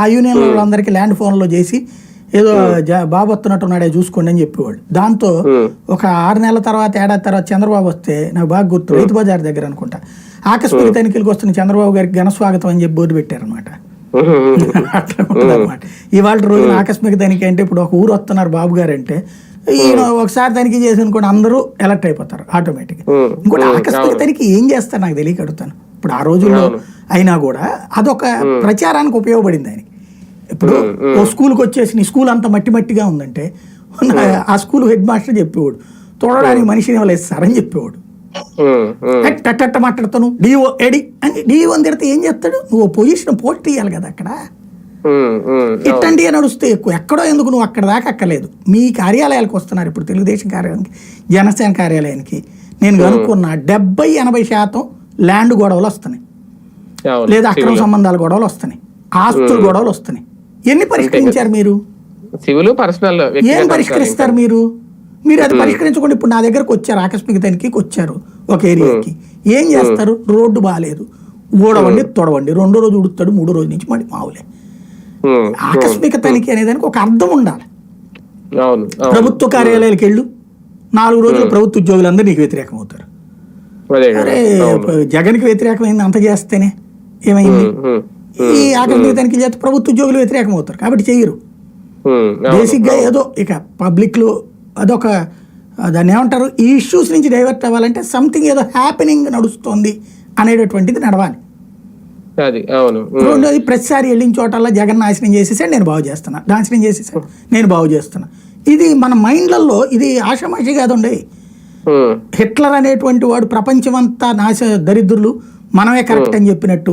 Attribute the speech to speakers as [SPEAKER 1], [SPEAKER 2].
[SPEAKER 1] ఆ యూనియన్లో వాళ్ళందరికీ ల్యాండ్ ఫోన్లో చేసి ఏదో బాబు వస్తున్నట్టున్నాడే చూసుకోండి అని చెప్పేవాళ్ళు. దాంతో ఒక 6 నెలల తర్వాత ఏడాది తర్వాత చంద్రబాబు వస్తే నాకు బాగా గుర్తు, రైతు బజార్ దగ్గర అనుకుంటా, ఆకస్మిక తనిఖీలకు వస్తున్న చంద్రబాబు గారికి ఘన స్వాగతం అని చెప్పి బోర్డు పెట్టారనమాట. అట్లా ఉంటుంది అనమాట. ఇవాళ రోజున ఆకస్మిక తనిఖీ అంటే ఇప్పుడు ఒక ఊరు వస్తున్నారు బాబు గారు అంటే ఈయన ఒకసారి తనిఖీ చేసి అనుకోండి అందరూ ఎలక్ట్ అయిపోతారు ఆటోమేటిక్గా. ఇంకోటి ఆకస్మిక తనిఖీ ఏం చేస్తారు నాకు తెలియక అడుగుతాను. ఇప్పుడు ఆ రోజుల్లో అయినా కూడా అదొక ప్రచారానికి ఉపయోగపడింది ఆయనకి. ఇప్పుడు ఓ స్కూల్కి వచ్చేసి నీ స్కూల్ అంతా మట్టి మట్టిగా ఉందంటే ఆ స్కూల్ హెడ్ మాస్టర్ చెప్పేవాడు తోడడానికి మనిషిని ఇవ్వలేదు సార్ అని చెప్పేవాడు. టట్ట మాట్లాడతాను డిఓ ఎడి అని డిఓ అని తిడితే ఏం చేస్తాడు, నువ్వు పొజిషన్ పోస్ట్ ఇవ్వాలి కదా అక్కడ. ఇట్టండి నడుస్తే ఎక్కువ ఎక్కడో ఎందుకు నువ్వు అక్కడ దాకా అక్కర్లేదు. మీ కార్యాలయాలకు వస్తున్నారు ఇప్పుడు తెలుగుదేశం కార్యాలయానికి, జనసేన కార్యాలయానికి. నేను కనుక్కున్న 70-80% ల్యాండ్ గొడవలు వస్తున్నాయి, లేదా అక్రమ సంబంధాల గొడవలు వస్తున్నాయి, ఆస్తుల గొడవలు వస్తున్నాయి. ఎన్ని పరిష్కరించారు మీరు? ఏం పరిష్కరిస్తారు మీరు? మీరు అది పరిష్కరించకుండా ఇప్పుడు నా దగ్గరకు వచ్చారు, ఆకస్మిక తనిఖీకి వచ్చారు ఒక ఏరియాకి, ఏం చేస్తారు? రోడ్డు బాగాలేదు, ఊడవండి తొడవండి, 2వ రోజు ఉడుతాడు, 3వ రోజు నుంచి మళ్ళీ మావులే. ఆకస్మిక తనిఖీ అనేదానికి ఒక అర్థం ఉండాలి. ప్రభుత్వ కార్యాలయాలకు వెళ్ళు, 4 రోజులు ప్రభుత్వ ఉద్యోగులందరూ నీకు వ్యతిరేకం అవుతారు. అరే జగన్కి వ్యతిరేకమైంది అంత చేస్తేనే ఏమైంది? ఈ ఆకస్మిక తనిఖీ చేస్తే ప్రభుత్వ ఉద్యోగులు వ్యతిరేకం అవుతారు కాబట్టి చెయ్యరు. బేసిక్ గా ఏదో ఇక పబ్లిక్ లో అదొక దాన్ని ఏమంటారు, ఈ ఇష్యూస్ నుంచి డైవర్ట్ అవ్వాలంటే సంథింగ్ ఏదో హ్యాపెనింగ్ నడుస్తుంది అనేటటువంటిది నడవాలి. రెండోది ప్రతిసారి వెళ్ళిన చోటల్లా జగన్ నాశనం చేసేసాడు నేను బాగు చేస్తున్నా, నాశనం చేసేసాడు నేను బాగు చేస్తున్నా. ఇది మన మైండ్లలో ఇది ఆషామాషి కాదండి. హిట్లర్ అనేటువంటి వాడు ప్రపంచమంతా దరిద్రులు మనమే కరెక్ట్ అని చెప్పినట్టు